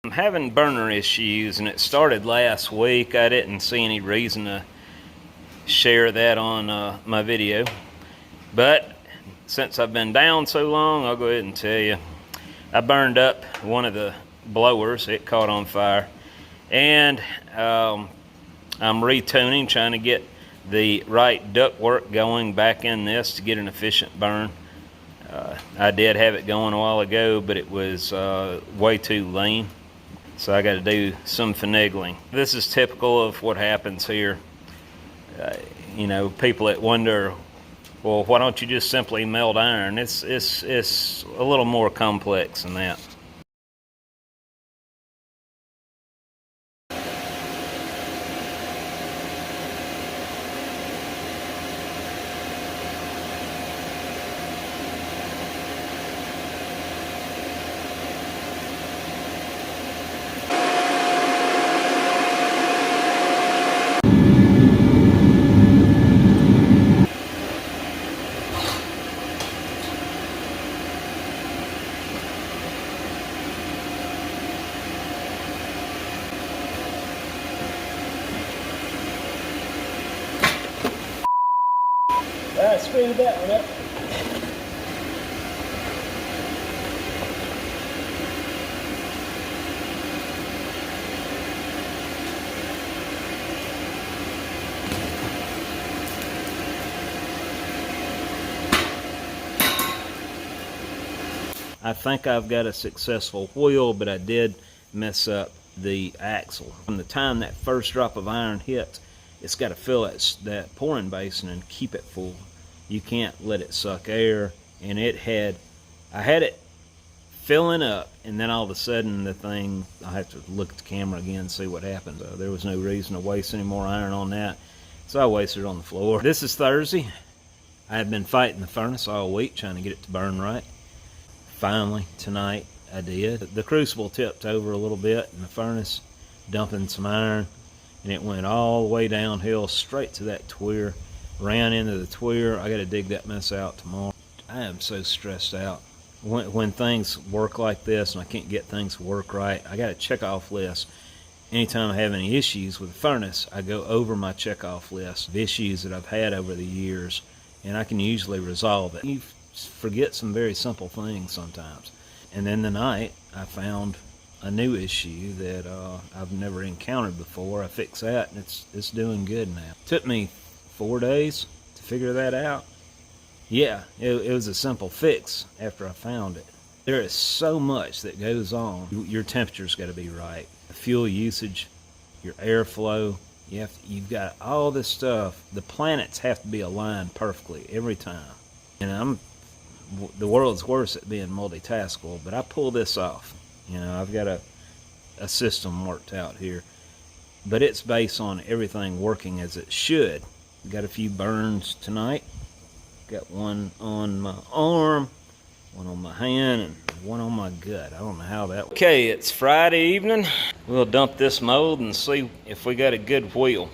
I'm having burner issues, and it started last week. I didn't see any reason to share that on my video, but since I've been down so long, I'll go ahead and tell you. I burned up one of the blowers. It caught on fire, and I'm retuning, trying to get the right ductwork going back in this to get an efficient burn. I did have it going a while ago, but it was way too lean. So I got to do some finagling. This is typical of what happens here. You know, people that wonder, well, why don't you just simply melt iron? It's a little more complex than that. I screwed that one up. I think I've got a successful wheel, but I did mess up the axle. From the time that first drop of iron hits, it's got to fill that pouring basin and keep it full. You can't let it suck air, and I had it filling up, and then all of a sudden the thing, I have to look at the camera again and see what happened. There was no reason to waste any more iron on that, so I wasted it on the floor. This is Thursday. I have been fighting the furnace all week, trying to get it to burn right. Finally, tonight, I did. The crucible tipped over a little bit in the furnace, dumping some iron, and it went all the way downhill straight to that tweer. Ran into the tweer. I got to dig that mess out tomorrow. I am so stressed out. When things work like this and I can't get things to work right, I got a check-off list. Anytime I have any issues with the furnace, I go over my check-off list of issues that I've had over the years, and I can usually resolve it. You forget some very simple things sometimes. And then tonight, I found a new issue that I've never encountered before. I fixed that, and it's doing good now. It took me 4 days to figure that out. Yeah, it was a simple fix after I found it. There is so much that goes on. Your temperature's got to be right. The fuel usage, your airflow, you've got all this stuff. The planets have to be aligned perfectly every time. And the world's worst at being multitaskable, but I pull this off. You know, I've got a system worked out here, but it's based on everything working as it should. Got a few burns tonight. Got one on my arm, one on my hand, and one on my gut. I don't know how that. Okay, it's Friday evening. We'll dump this mold and see if we got a good wheel.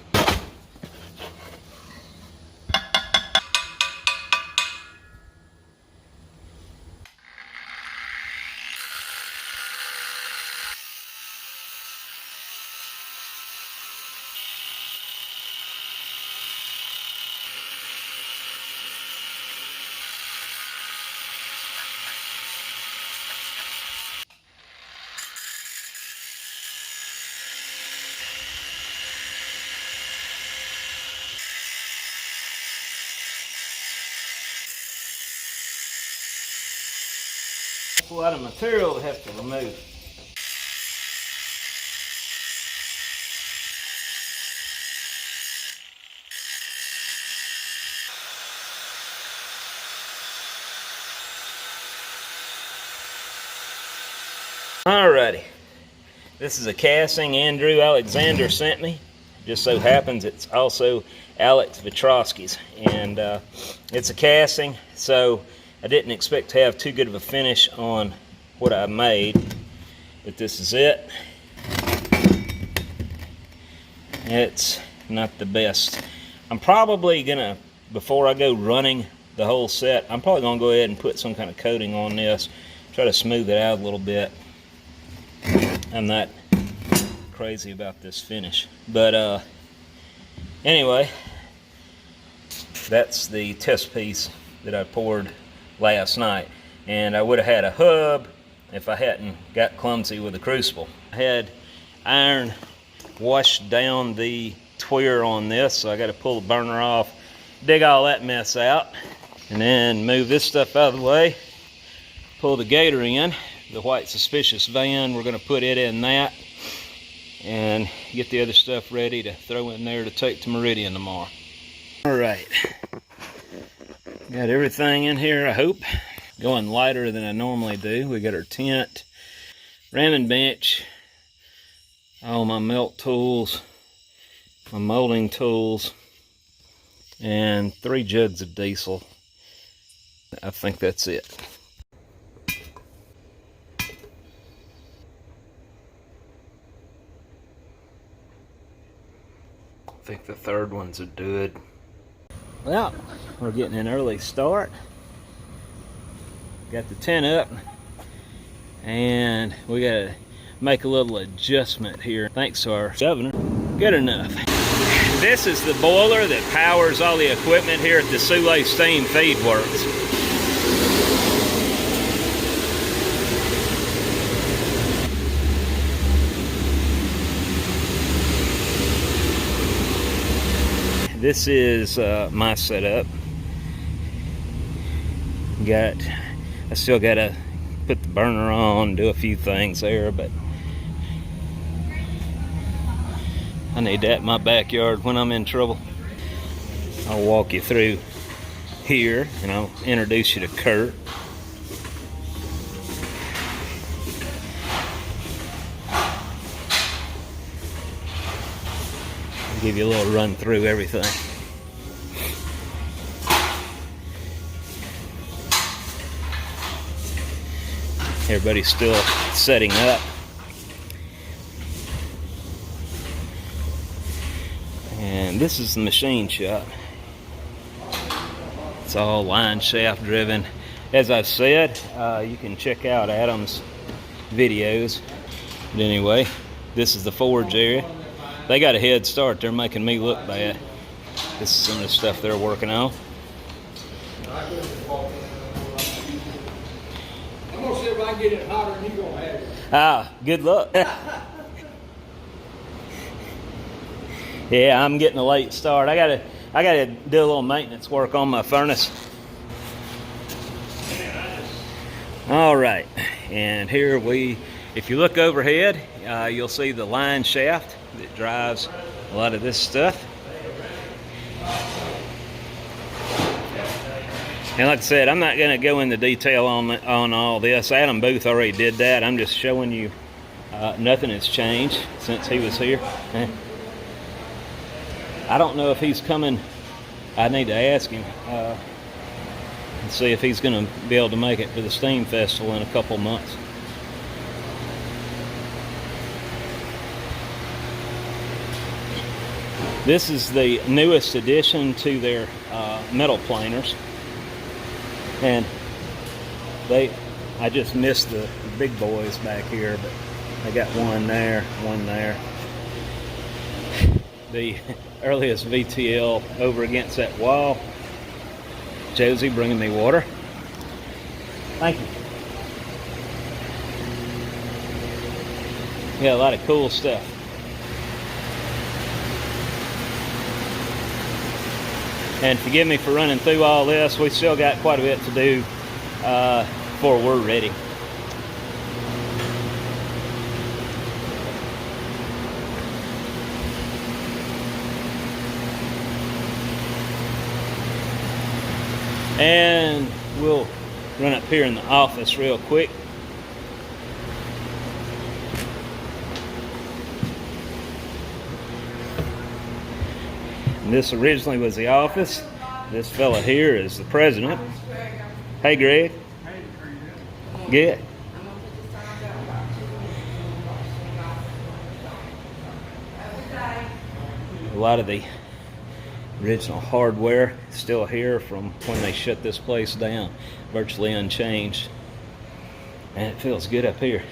A lot of material to have to remove. Alrighty, this is a casting Andrew Alexander sent me. Just so happens it's also Alex Vitrosky's, and it's a casting, so I didn't expect to have too good of a finish on what I made, but this is it. It's not the best. I'm probably gonna, before I go running the whole set, I'm probably gonna go ahead and put some kind of coating on this, try to smooth it out a little bit. I'm not crazy about this finish. But anyway, that's the test piece that I poured last night. And I would have had a hub if I hadn't got clumsy with the crucible. I had iron washed down the tweer on this, so I got to pull the burner off, dig all that mess out, and then move this stuff out of the way, pull the gator in, the white suspicious van. We're going to put it in that and get the other stuff ready to throw in there to take to Meridian tomorrow. Alright, got everything in here, I hope. Going lighter than I normally do. We got our tent, ramming bench, all my melt tools, my molding tools, and 3 jugs of diesel. I think that's it. I think the third one's a dud. Well, we're getting an early start. Got the tent up, and we gotta make a little adjustment here thanks to our governor. Good enough. This is the boiler that powers all the equipment here at the Suhner Steam Feed Works. This is my setup. I still gotta put the burner on, do a few things there, but I need that in my backyard when I'm in trouble. I'll walk you through here and I'll introduce you to Kurt. I'll give you a little run through everything. Everybody's still setting up. And this is the machine shop. It's all line shaft driven. As I said, you can check out Adam's videos. But anyway, this is the forge area. They got a head start. They're making me look bad. This is some of the stuff they're working on. I'm gonna see if I can get it hotter than you gonna have it. Ah, good luck. Yeah, I'm getting a late start. I gotta do a little maintenance work on my furnace. All right, and here if you look overhead, you'll see the line shaft that drives a lot of this stuff. And like I said, I'm not going to go into detail on all this. Adam Booth already did that. I'm just showing you nothing has changed since he was here. I don't know if he's coming. I need to ask him and see if he's going to be able to make it to the Steam Festival in a couple months. This is the newest addition to their metal planers. And I just missed the big boys back here, but I got one there, one there. The earliest VTL over against that wall. Josie bringing me water. Thank you. Yeah, a lot of cool stuff. And forgive me for running through all this. We still got quite a bit to do before we're ready. And we'll run up here in the office real quick. And this originally was the office. This fella here is the president. Hey, Greg. Good. A lot of the original hardware still here from when they shut this place down, virtually unchanged. And it feels good up here.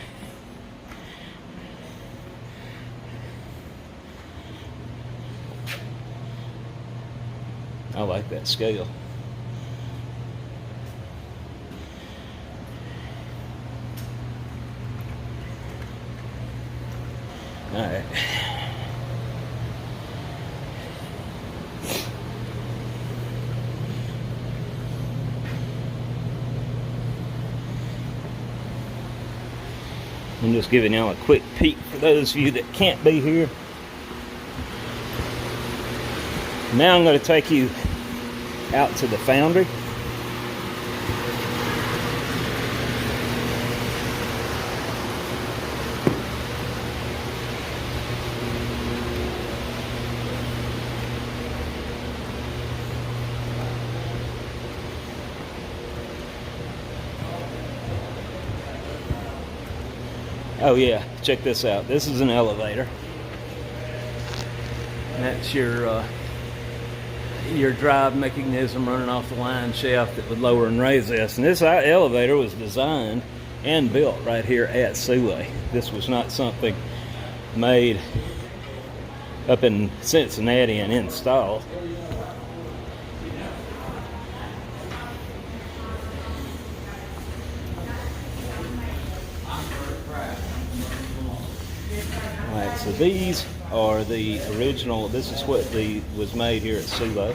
I like that scale. All right. I'm just giving y'all a quick peek for those of you that can't be here. Now I'm going to take you out to the foundry. Oh yeah, check this out. This is an elevator. And that's your drive mechanism running off the line shaft that would lower and raise this. And this elevator was designed and built right here at Suhner. This was not something made up in Cincinnati and installed. Alright, so these are the original, this is what was made here at Suhner.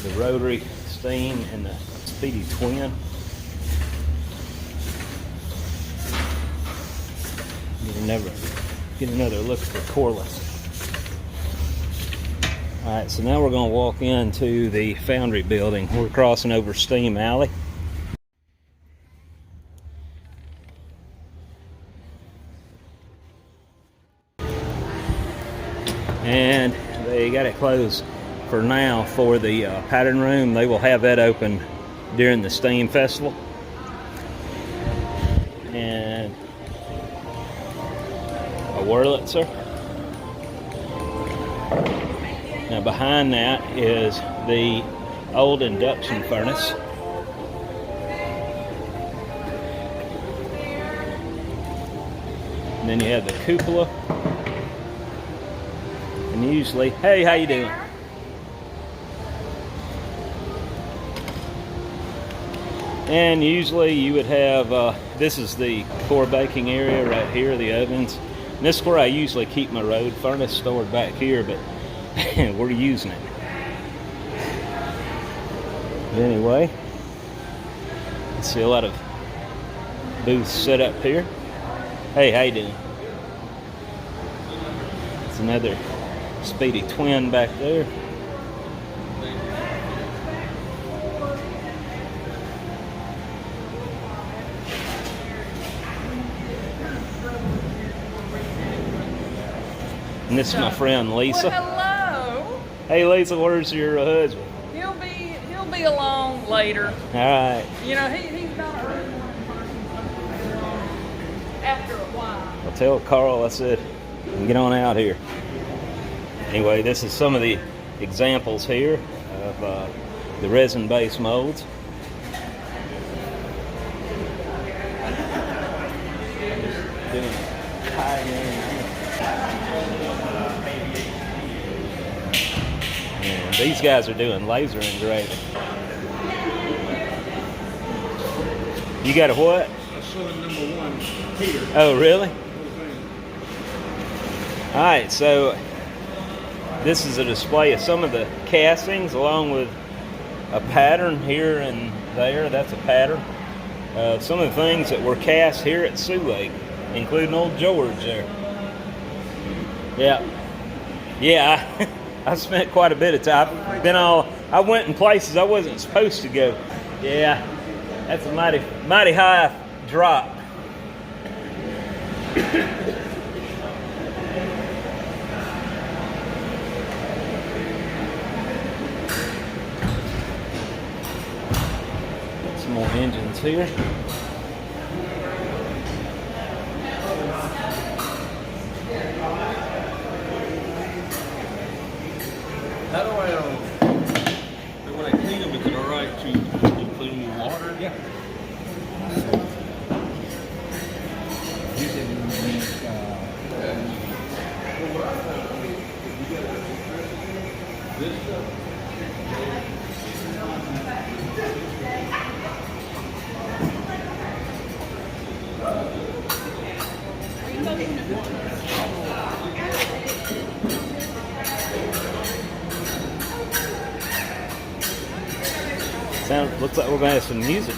The rotary steam and the speedy twin. Get another look at the coreless. Alright, so now we're going to walk into the foundry building. We're crossing over Steam Alley. And they got it closed for now for the pattern room. They will have that open during the Steam Festival. And a Wurlitzer. Now behind that is the old induction furnace. And then you have the cupola. And usually, hey, how you doing? And usually you would have, this is the core baking area right here, the ovens. And this is where I usually keep my road furnace stored back here, but we're using it. But anyway, I see a lot of booths set up here. Hey, how you doing? It's another speedy twin back there. And this is my friend Lisa. Well, hello. Hey Lisa, where's your husband? He'll be along later. All right. You know, he's not a early morning person. After a while. I'll tell Carl I said, get on out here. Anyway, this is some of the examples here of the resin-based molds. Doing and these guys are doing laser engraving. You got a what? That's showing #1 here. Oh, really? All right, so this is a display of some of the castings along with a pattern here and there. That's a pattern. Some of the things that were cast here at Suhner, including old George there. Yeah, I spent quite a bit of time. I went in places I wasn't supposed to go. Yeah, that's a mighty high drop. Some more engines here. How do when I clean them, is it alright to include them in water? Yeah. You can make, This stuff? Looks like we're gonna have some music.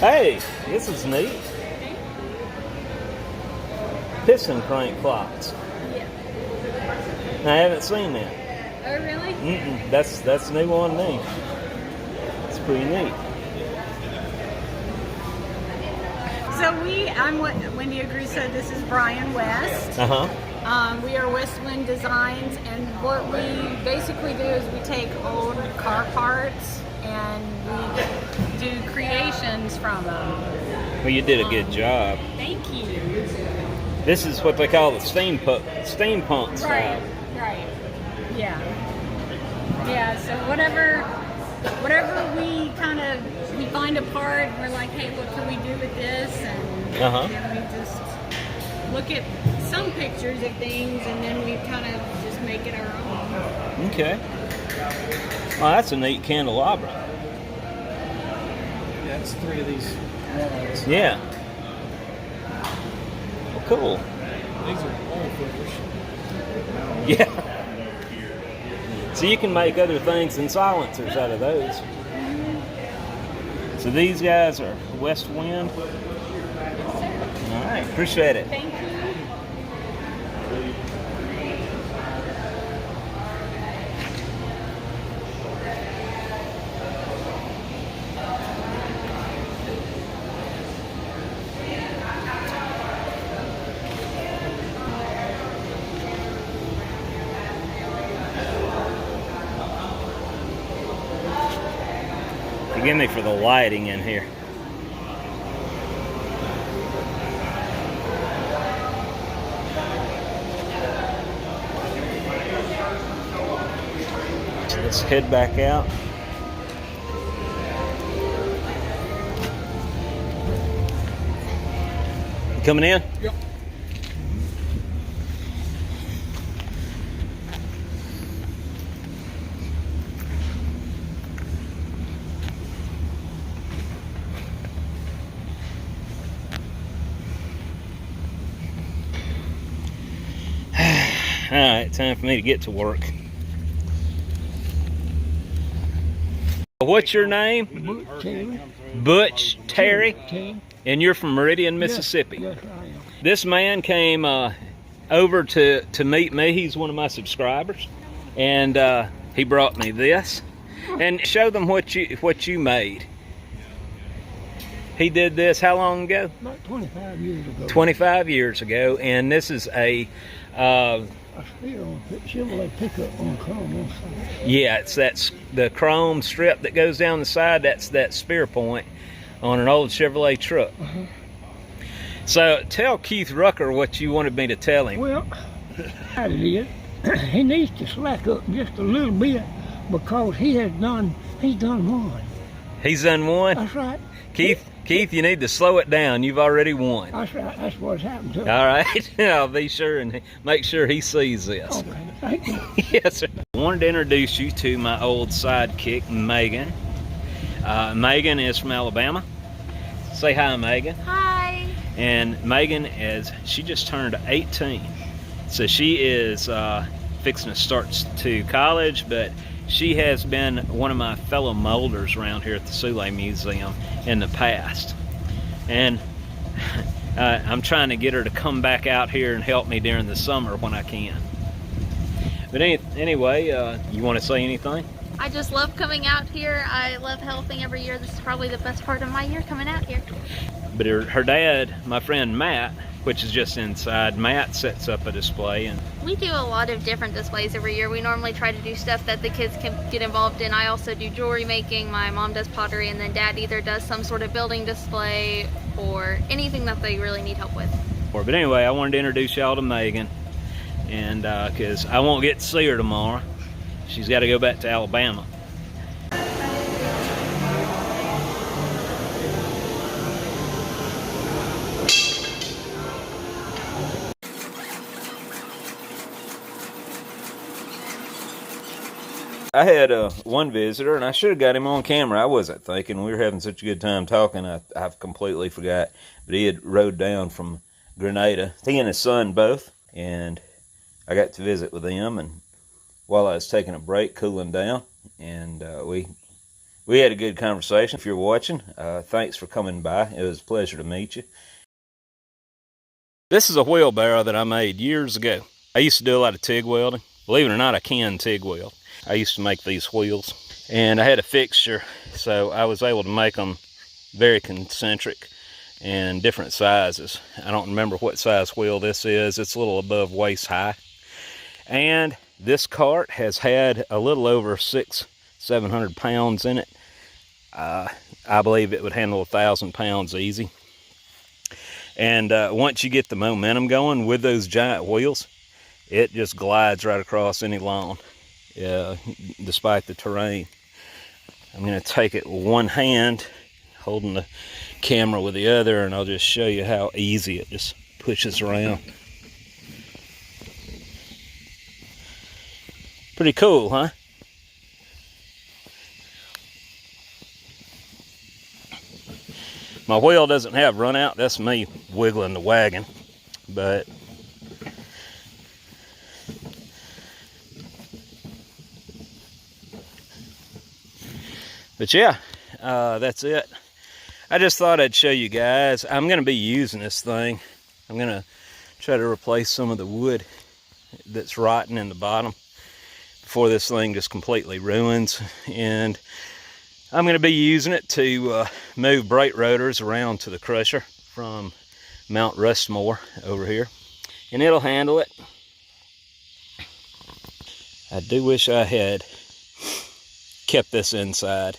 Hey, this is neat. Piston crank clocks. Yeah. I haven't seen that. Oh, really? That's a new one to me. It's pretty neat. So I'm Wendy Agruso. This is Brian West. We are Westwind Designs, and what we basically do is we take old car parts and we do creations from them. Well, you did a good job. Thank you. This is what they call the steampunk style. Right. Yeah. Yeah. So whatever we we find a part, and we're like, hey, what can we do with this? And then we just look at some pictures of things, and then we kind of just make it our own. Okay. Well, that's a neat candelabra. Yeah, it's 3 of these rods. Yeah. Well, cool. These are all flippers. Yeah. So you can make other things than silencers out of those. So these guys are West Wind. All right, appreciate it. Thank you. Forgive me for the lighting in here. So let's head back out. You coming in? Yep. All right, time for me to get to work. What's your name? Butch Terry. Butch Terry, Terry. and you're from Meridian, Mississippi. Yes, I am. This man came over to meet me. He's one of my subscribers, and he brought me this. And show them what you made. He did this how long ago? About 25 years ago. 25 years ago, and this is a I steer on Chevrolet pickup on chrome on side. yeah, that's the chrome strip that goes down the side. That's that spear point on an old Chevrolet truck. So tell Keith Rucker what you wanted me to tell him. Well, it is. He needs to slack up just a little bit because he's done one. He's done one. That's right. Keith, you need to slow it down. You've already won. That's right. That's what's happened to him. All right. I'll be sure and make sure he sees this. Okay. Thank you. Yes, sir. I wanted to introduce you to my old sidekick, Megan. Megan is from Alabama. Say hi, Megan. Hi. And Megan she just turned 18. So she is fixing to start to college, but she has been one of my fellow molders around here at the Suhner Museum in the past. And I'm trying to get her to come back out here and help me during the summer when I can. But anyway, you want to say anything? I just love coming out here. I love helping every year. This is probably the best part of my year, coming out here. But her dad, my friend Matt, which is just inside, Matt sets up a display. And We do a lot of different displays every year. We normally try to do stuff that the kids can get involved in. I also do jewelry making. My mom does pottery, and then Dad either does some sort of building display or anything that they really need help with. But anyway, I wanted to introduce y'all to Megan, and because I won't get to see her tomorrow. She's got to go back to Alabama. I had one visitor, and I should have got him on camera. I wasn't thinking. We were having such a good time talking, I've completely forgot. But he had rode down from Grenada. He and his son both, and I got to visit with them. And while I was taking a break, cooling down, and we had a good conversation. If you're watching, thanks for coming by. It was a pleasure to meet you. This is a wheelbarrow that I made years ago. I used to do a lot of TIG welding. Believe it or not, I can TIG weld. I used to make these wheels, and I had a fixture, so I was able to make them very concentric and different sizes. I don't remember what size wheel this is. It's a little above waist high. And this cart has had a little over 600-700 pounds in it. I believe it would handle 1,000 pounds easy. And once you get the momentum going with those giant wheels, it just glides right across any lawn, despite the terrain. I'm going to take it with one hand, holding the camera with the other, and I'll just show you how easy it just pushes around. Pretty cool, huh? My wheel doesn't have run out. That's me wiggling the wagon. But yeah, that's it. I just thought I'd show you guys. I'm going to be using this thing. I'm going to try to replace some of the wood that's rotting in the bottom before this thing just completely ruins. And I'm going to be using it to move brake rotors around to the crusher from Mount Rustmore over here. And it'll handle it. I do wish I had kept this inside.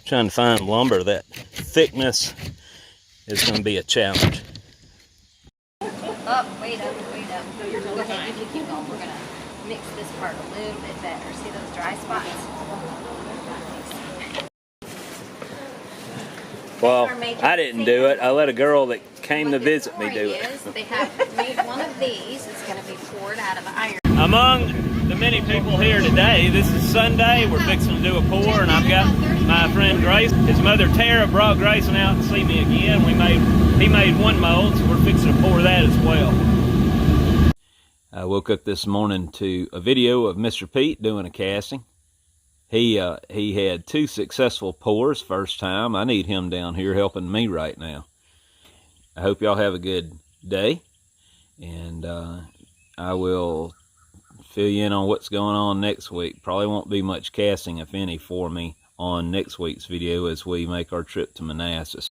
Trying to find lumber that thickness is going to be a challenge. Oh, wait up. Go ahead, if you keep going, we're going to mix this part a little bit better. See those dry spots? Well, I didn't do it. I let a girl that came to visit me do it. They have made one of these. It's going to be poured out of iron. Among the many people here today, this is Sunday. We're fixing to do a pour, and I've got my friend Grace. His mother Tara brought Grayson out to see me again. He made one mold, so we're fixing to pour that as well. I woke up this morning to a video of Mr. Pete doing a casting. He had 2 successful pours first time. I need him down here helping me right now. I hope y'all have a good day, and I will fill you in on what's going on next week. Probably won't be much casting, if any, for me on next week's video as we make our trip to Manassas.